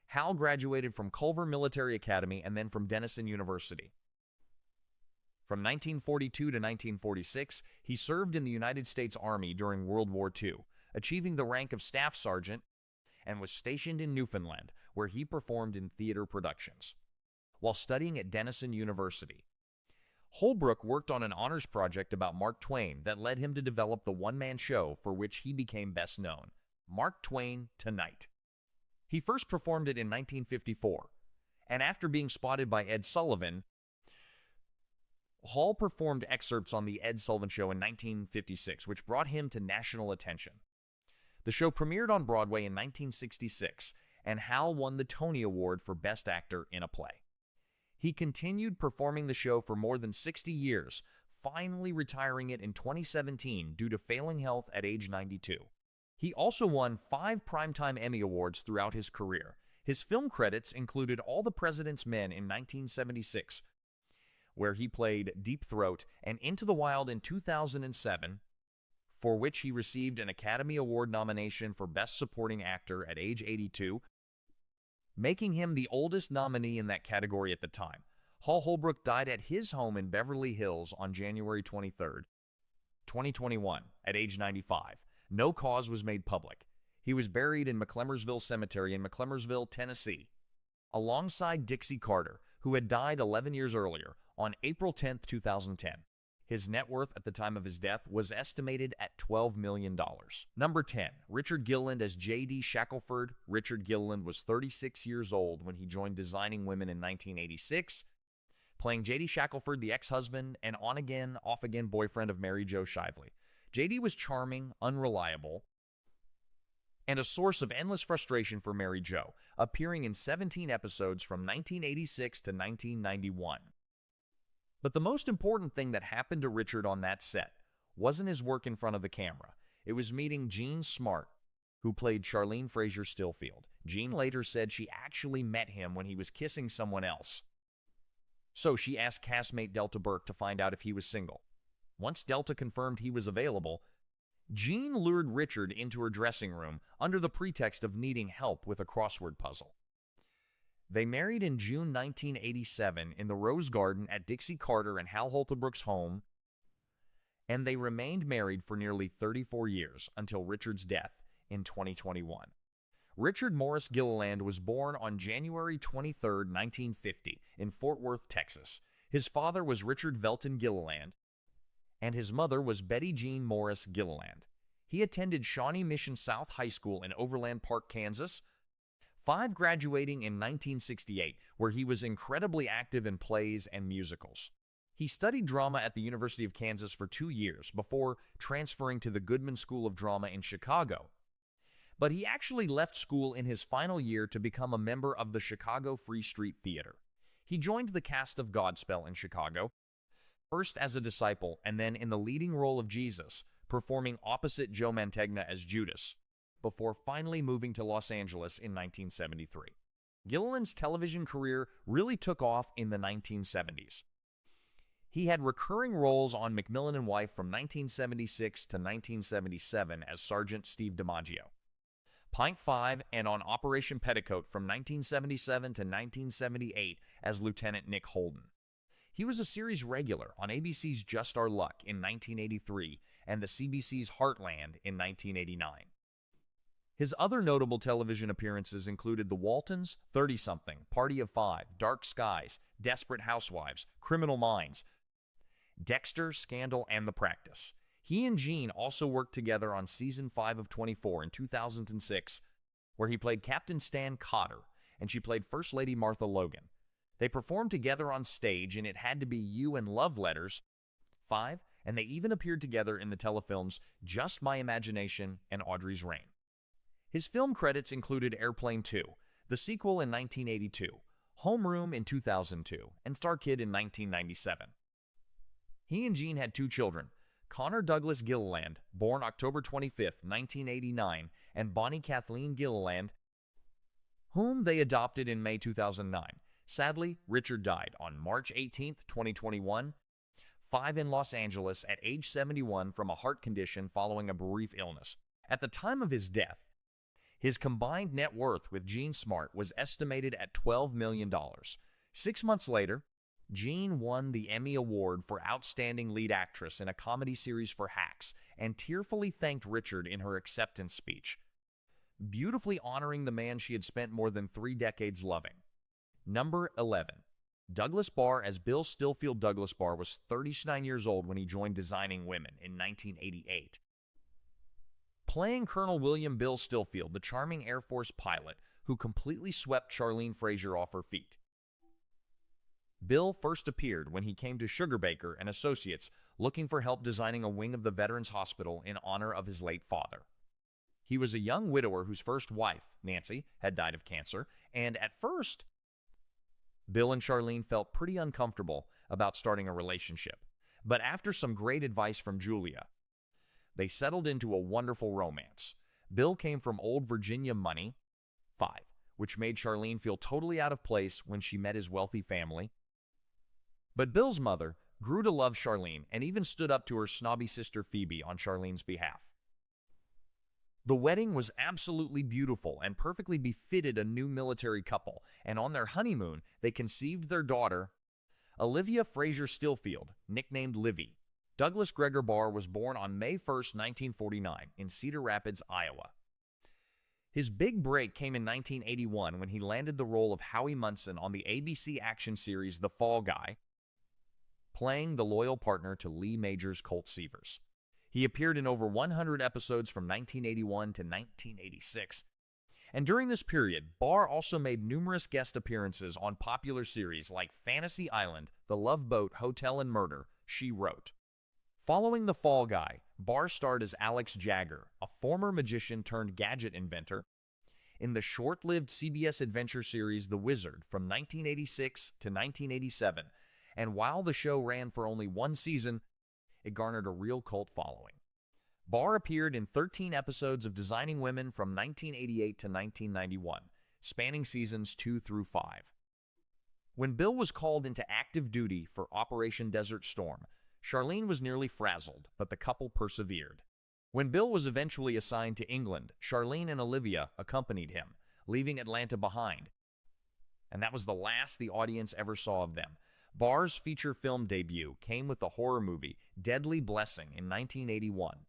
Hal graduated from Culver Military Academy and then from Denison University. From 1942 to 1946, he served in the United States Army during World War II, achieving the rank of Staff Sergeant, and was stationed in Newfoundland, where he performed in theater productions. While studying at Denison University, Holbrook worked on an honors project about Mark Twain that led him to develop the one-man show for which he became best known, Mark Twain Tonight. He first performed it in 1954, and after being spotted by Ed Sullivan, Hall performed excerpts on The Ed Sullivan Show in 1956, which brought him to national attention. The show premiered on Broadway in 1966, and Hal won the Tony Award for Best Actor in a Play. He continued performing the show for more than 60 years, finally retiring it in 2017 due to failing health at age 92. He also won 5 Primetime Emmy Awards throughout his career. His film credits included All the President's Men in 1976, where he played Deep Throat, and Into the Wild in 2007, for which he received an Academy Award nomination for Best Supporting Actor at age 82. making him the oldest nominee in that category at the time. Hall Holbrook died at his home in Beverly Hills on January 23, 2021, at age 95. No cause was made public. He was buried in McClemmersville Cemetery in McClemmersville, Tennessee, alongside Dixie Carter, who had died 11 years earlier on April 10, 2010. His net worth at the time of his death was estimated at $12 million. Number 10. Richard Gilliland as J.D. Shackelford. Richard Gilliland was 36 years old when he joined Designing Women in 1986, playing J.D. Shackelford, the ex-husband and on-again, off-again boyfriend of Mary Jo Shively. J.D. was charming, unreliable, and a source of endless frustration for Mary Jo, appearing in 17 episodes from 1986 to 1991. But the most important thing that happened to Richard on that set wasn't his work in front of the camera. It was meeting Jean Smart, who played Charlene Fraser Stillfield. Jean later said she actually met him when he was kissing someone else. So she asked castmate Delta Burke to find out if he was single. Once Delta confirmed he was available, Jean lured Richard into her dressing room under the pretext of needing help with a crossword puzzle. They married in June 1987 in the Rose Garden at Dixie Carter and Hal Holbrook's home, and they remained married for nearly 34 years until Richard's death in 2021. Richard Morris Gilliland was born on January 23, 1950, in Fort Worth, Texas. His father was Richard Velton Gilliland, and his mother was Betty Jean Morris Gilliland. He attended Shawnee Mission South High School in Overland Park, Kansas, graduating in 1968, where he was incredibly active in plays and musicals. He studied drama at the University of Kansas for 2 years before transferring to the Goodman School of Drama in Chicago. But he actually left school in his final year to become a member of the Chicago Free Street Theater. He joined the cast of Godspell in Chicago, first as a disciple and then in the leading role of Jesus, performing opposite Joe Mantegna as Judas, before finally moving to Los Angeles in 1973. Gilliland's television career really took off in the 1970s. He had recurring roles on Macmillan and Wife from 1976 to 1977 as Sergeant Steve DiMaggio, Pint 5, and on Operation Petticoat from 1977 to 1978 as Lieutenant Nick Holden. He was a series regular on ABC's Just Our Luck in 1983 and the CBC's Heartland in 1989. His other notable television appearances included The Waltons, 30-something, Party of Five, Dark Skies, Desperate Housewives, Criminal Minds, Dexter, Scandal, and The Practice. He and Jean also worked together on Season 5 of 24 in 2006, where he played Captain Stan Cotter, and she played First Lady Martha Logan. They performed together on stage in It Had to Be You and Love Letters 5, and they even appeared together in the telefilms Just My Imagination and Audrey's Reign. His film credits included Airplane 2, the sequel in 1982, Homeroom in 2002, and Star Kid in 1997. He and Jean had 2 children, Connor Douglas Gilliland, born October 25, 1989, and Bonnie Kathleen Gilliland, whom they adopted in May 2009. Sadly, Richard died on March 18, 2021, in Los Angeles at age 71 from a heart condition following a brief illness. At the time of his death, his combined net worth with Jean Smart was estimated at $12 million. 6 months later, Jean won the Emmy Award for Outstanding Lead Actress in a comedy series for Hacks and tearfully thanked Richard in her acceptance speech, beautifully honoring the man she had spent more than 3 decades loving. Number 11. Douglas Barr as Bill Stillfield. Douglas Barr was 39 years old when he joined Designing Women in 1988. Playing Colonel William Bill Stillfield, the charming Air Force pilot who completely swept Charlene Fraser off her feet. Bill first appeared when he came to Sugarbaker and Associates looking for help designing a wing of the Veterans Hospital in honor of his late father. He was a young widower whose first wife, Nancy, had died of cancer, and at first, Bill and Charlene felt pretty uncomfortable about starting a relationship. But after some great advice from Julia, they settled into a wonderful romance. Bill came from old Virginia money, 5, which made Charlene feel totally out of place when she met his wealthy family. But Bill's mother grew to love Charlene and even stood up to her snobby sister Phoebe on Charlene's behalf. The wedding was absolutely beautiful and perfectly befitted a new military couple, and on their honeymoon, they conceived their daughter, Olivia Fraser Stillfield, nicknamed Livy. Douglas Gregor Barr was born on May 1, 1949, in Cedar Rapids, Iowa. His big break came in 1981 when he landed the role of Howie Munson on the ABC action series The Fall Guy, playing the loyal partner to Lee Majors' Colt Seavers. He appeared in over 100 episodes from 1981 to 1986. And during this period, Barr also made numerous guest appearances on popular series like Fantasy Island, The Love Boat, Hotel and Murder, She Wrote. Following The Fall Guy, Barr starred as Alex Jagger, a former magician turned gadget inventor, in the short-lived CBS adventure series The Wizard from 1986 to 1987, and while the show ran for only one season, it garnered a real cult following. Barr appeared in 13 episodes of Designing Women from 1988 to 1991, spanning seasons 2 through 5. When Bill was called into active duty for Operation Desert Storm, Charlene was nearly frazzled, but the couple persevered. When Bill was eventually assigned to England, Charlene and Olivia accompanied him, leaving Atlanta behind. And that was the last the audience ever saw of them. Barr's feature film debut came with the horror movie Deadly Blessing in 1981,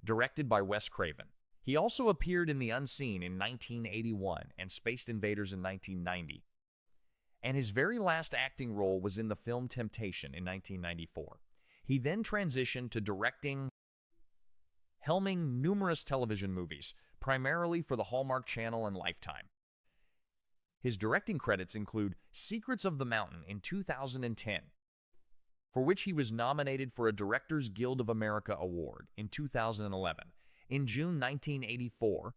directed by Wes Craven. He also appeared in The Unseen in 1981 and Space Invaders in 1990. And his very last acting role was in the film Temptation in 1994. He then transitioned to directing, helming numerous television movies, primarily for the Hallmark Channel and Lifetime. His directing credits include Secrets of the Mountain in 2010, for which he was nominated for a Directors Guild of America Award in 2011. In June 1984,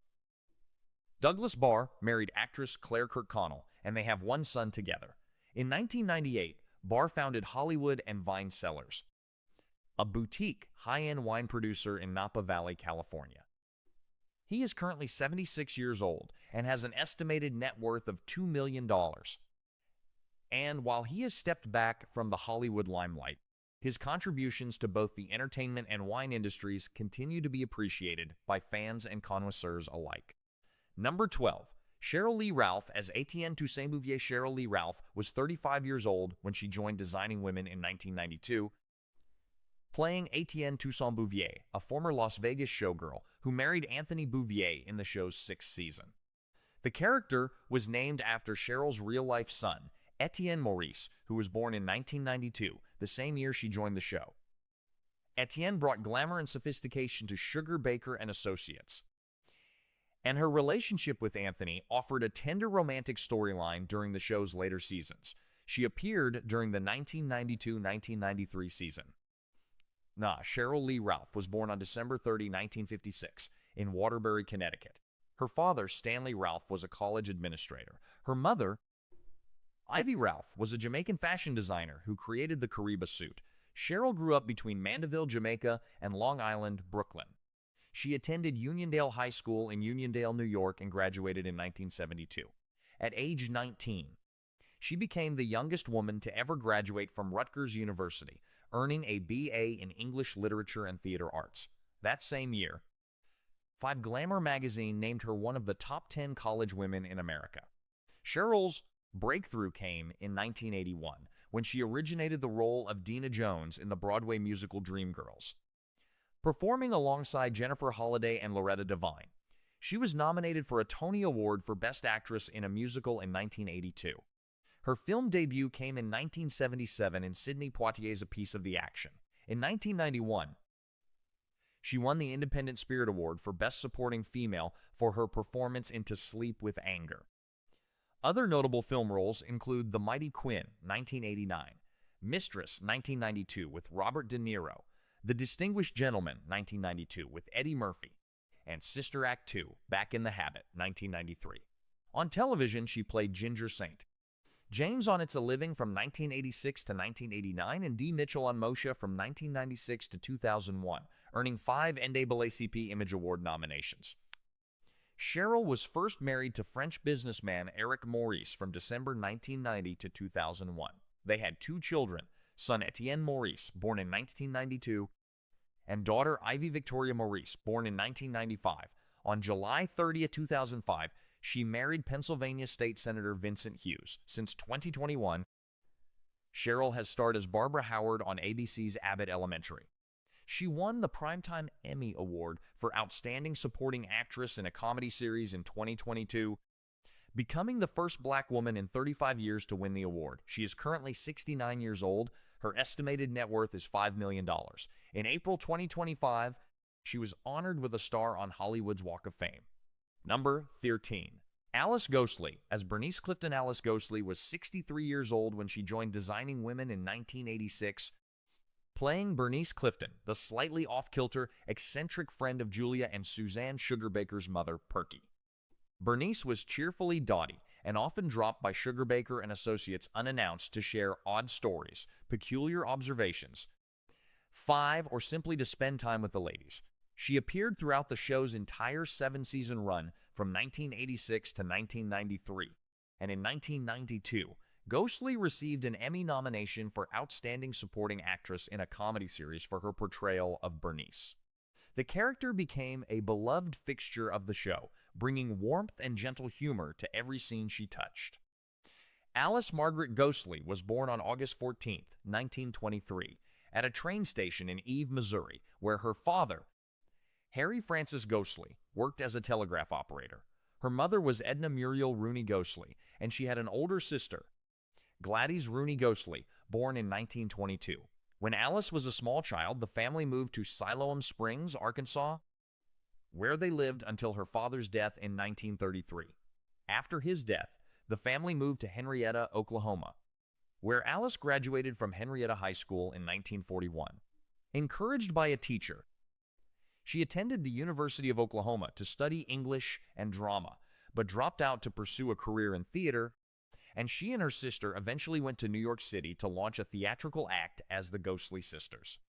Douglas Barr married actress Claire Kirkconnell, and they have one son together. In 1998, Barr founded Hollywood and Vine Cellars, a boutique high-end wine producer in Napa Valley, California. He is currently 76 years old and has an estimated net worth of $2 million. And while he has stepped back from the Hollywood limelight, his contributions to both the entertainment and wine industries continue to be appreciated by fans and connoisseurs alike. Number 12. Cheryl Lee Ralph as Etienne Toussaint Bouvier. Cheryl Lee Ralph was 35 years old when she joined Designing Women in 1992, playing Etienne Toussaint Bouvier, a former Las Vegas showgirl who married Anthony Bouvier in the show's 6th season. The character was named after Cheryl's real-life son, Etienne Maurice, who was born in 1992, the same year she joined the show. Etienne brought glamour and sophistication to Sugarbaker and Associates, and her relationship with Anthony offered a tender romantic storyline during the show's later seasons. She appeared during the 1992-1993 season. Cheryl Lee Ralph was born on December 30, 1956, in Waterbury, Connecticut. Her father, Stanley Ralph, was a college administrator. Her mother, Ivy Ralph, was a Jamaican fashion designer who created the Kariba suit. Cheryl grew up between Mandeville, Jamaica, and Long Island, Brooklyn. She attended Uniondale High School in Uniondale, New York, and graduated in 1972. At age 19, she became the youngest woman to ever graduate from Rutgers University, earning a BA in English Literature and Theater Arts. That same year, Glamour magazine named her one of the top 10 college women in America. Cheryl's breakthrough came in 1981, when she originated the role of Dina Jones in the Broadway musical Dreamgirls, performing alongside Jennifer Holliday and Loretta Devine. She was nominated for a Tony Award for Best Actress in a Musical in 1982. Her film debut came in 1977 in Sidney Poitier's A Piece of the Action. In 1991, she won the Independent Spirit Award for Best Supporting Female for her performance in To Sleep with Anger. Other notable film roles include The Mighty Quinn, 1989, Mistress, 1992, with Robert De Niro, The Distinguished Gentleman, 1992, with Eddie Murphy, and Sister Act 2, Back in the Habit, 1993. On television, she played Ginger Saint, James on It's a Living from 1986 to 1989, and D. Mitchell on Moshe from 1996 to 2001, earning 5 NAACP Image Award nominations. Cheryl was first married to French businessman Eric Maurice from December 1990 to 2001. They had 2 children, son Etienne Maurice, born in 1992, and daughter Ivy Victoria Maurice, born in 1995. On July 30, 2005, she married Pennsylvania State Senator Vincent Hughes. Since 2021, Cheryl has starred as Barbara Howard on ABC's Abbott Elementary. She won the Primetime Emmy Award for Outstanding Supporting Actress in a Comedy Series in 2022, becoming the first black woman in 35 years to win the award. She is currently 69 years old. Her estimated net worth is $5 million. In April 2025, she was honored with a star on Hollywood's Walk of Fame. Number 13. Alice Ghostley. As Bernice Clifton, Alice Ghostley was 63 years old when she joined Designing Women in 1986, playing Bernice Clifton, the slightly off-kilter, eccentric friend of Julia and Suzanne Sugarbaker's mother, Perky. Bernice was cheerfully dotty and often dropped by Sugarbaker and associates unannounced to share odd stories, peculiar observations, or simply to spend time with the ladies. She appeared throughout the show's entire 7-season run from 1986 to 1993, and in 1992, Ghostley received an Emmy nomination for Outstanding Supporting Actress in a Comedy Series for her portrayal of Bernice. The character became a beloved fixture of the show, bringing warmth and gentle humor to every scene she touched. Alice Margaret Ghostley was born on August 14, 1923, at a train station in Eve, Missouri, where her father, Harry Francis Ghostley, worked as a telegraph operator. Her mother was Edna Muriel Rooney Ghostley, and she had an older sister, Gladys Rooney Ghostley, born in 1922. When Alice was a small child, the family moved to Siloam Springs, Arkansas, where they lived until her father's death in 1933. After his death, the family moved to Henrietta, Oklahoma, where Alice graduated from Henrietta High School in 1941. Encouraged by a teacher, she attended the University of Oklahoma to study English and drama, but dropped out to pursue a career in theater, and she and her sister eventually went to New York City to launch a theatrical act as the Ghostley Sisters.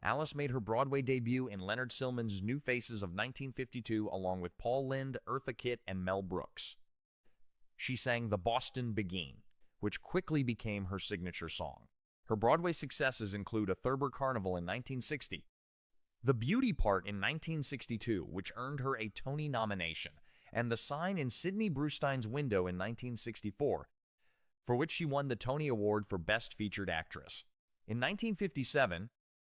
Alice made her Broadway debut in Leonard Sillman's New Faces of 1952 along with Paul Lynde, Eartha Kitt, and Mel Brooks. She sang The Boston Beguine, which quickly became her signature song. Her Broadway successes include A Thurber Carnival in 1960, The Beauty Part in 1962, which earned her a Tony nomination, and The Sign in Sidney Brustein's Window in 1964, for which she won the Tony Award for Best Featured Actress. In 1957,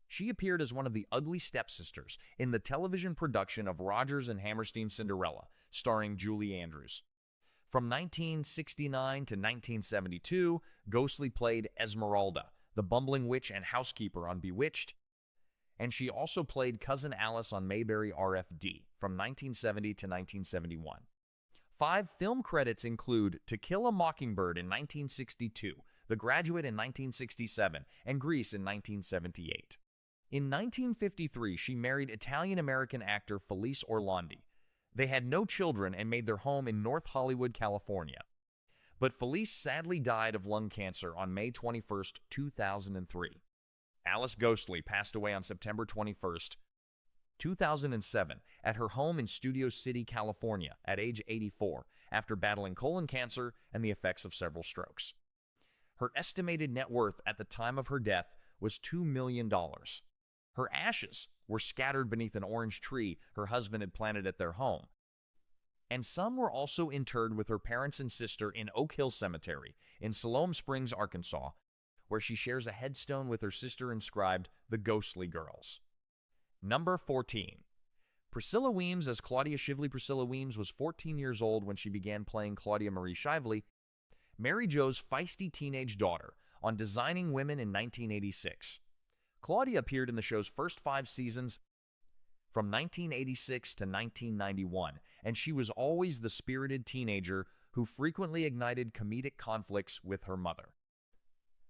she appeared as one of the ugly stepsisters in the television production of Rodgers and Hammerstein's Cinderella, starring Julie Andrews. From 1969 to 1972, Ghostley played Esmeralda, the bumbling witch and housekeeper on Bewitched, and she also played Cousin Alice on Mayberry RFD from 1970 to 1971. 5 film credits include To Kill a Mockingbird in 1962, The Graduate in 1967, and Grease in 1978. In 1953, she married Italian-American actor Felice Orlandi. They had no children and made their home in North Hollywood, California. But Felice sadly died of lung cancer on May 21, 2003. Alice Ghostley passed away on September 21, 2007, at her home in Studio City, California, at age 84, after battling colon cancer and the effects of several strokes. Her estimated net worth at the time of her death was $2 million. Her ashes were scattered beneath an orange tree her husband had planted at their home, and some were also interred with her parents and sister in Oak Hill Cemetery in Siloam Springs, Arkansas, where she shares a headstone with her sister inscribed, The Ghostley Girls. Number 14. Priscilla Weems as Claudia Shively. Priscilla Weems was 14 years old when she began playing Claudia Marie Shively, Mary Jo's feisty teenage daughter, on Designing Women in 1986. Claudia appeared in the show's first 5 seasons from 1986 to 1991, and she was always the spirited teenager who frequently ignited comedic conflicts with her mother.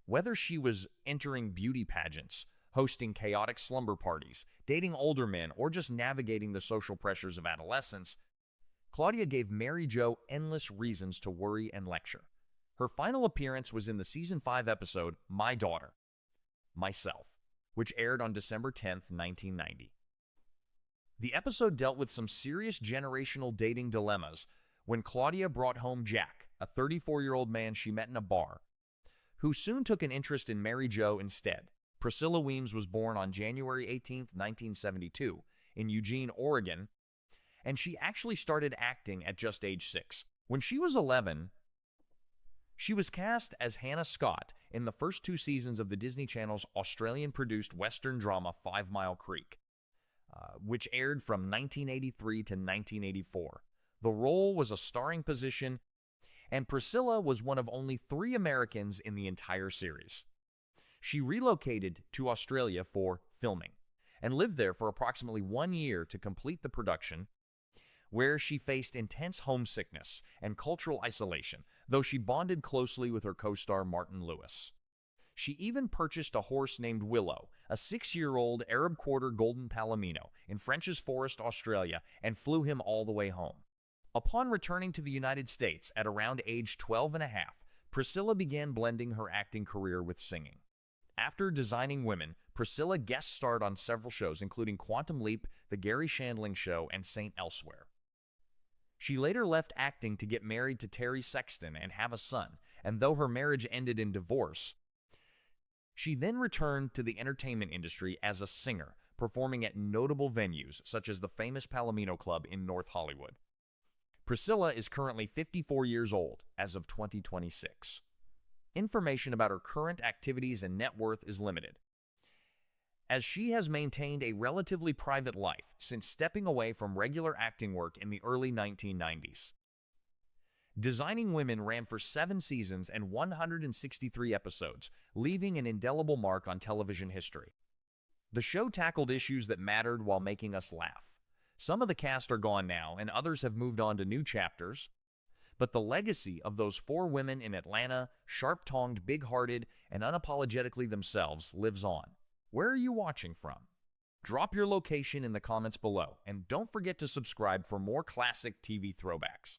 Whether she was entering beauty pageants, hosting chaotic slumber parties, dating older men, or just navigating the social pressures of adolescence, Claudia gave Mary Jo endless reasons to worry and lecture. Her final appearance was in the Season 5 episode, My Daughter, Myself, which aired on December 10, 1990. The episode dealt with some serious generational dating dilemmas when Claudia brought home Jack, a 34-year-old man she met in a bar, who soon took an interest in Mary Jo instead. Priscilla Weems was born on January 18, 1972, in Eugene, Oregon, and she actually started acting at just age 6. When she was 11, she was cast as Hannah Scott in the first 2 seasons of the Disney Channel's Australian-produced Western drama 5 Mile Creek, which aired from 1983 to 1984. The role was a starring position, and Priscilla was one of only 3 Americans in the entire series. She relocated to Australia for filming and lived there for approximately 1 year to complete the production, where she faced intense homesickness and cultural isolation, though she bonded closely with her co-star Martin Lewis. She even purchased a horse named Willow, a 6-year-old Arab Quarter Golden Palomino, in French's Forest, Australia, and flew him all the way home. Upon returning to the United States at around age 12 and a half, Priscilla began blending her acting career with singing. After Designing Women, Priscilla guest starred on several shows, including Quantum Leap, The Gary Shandling Show, and Saint Elsewhere. She later left acting to get married to Terry Sexton and have a son, and though her marriage ended in divorce, she then returned to the entertainment industry as a singer, performing at notable venues such as the famous Palomino Club in North Hollywood. Priscilla is currently 54 years old as of 2026. Information about her current activities and net worth is limited, as she has maintained a relatively private life since stepping away from regular acting work in the early 1990s. Designing Women ran for 7 seasons and 163 episodes, leaving an indelible mark on television history. The show tackled issues that mattered while making us laugh. Some of the cast are gone now, and others have moved on to new chapters, but the legacy of those 4 women in Atlanta, sharp-tongued, big-hearted, and unapologetically themselves, lives on. Where are you watching from? Drop your location in the comments below, and don't forget to subscribe for more classic TV throwbacks.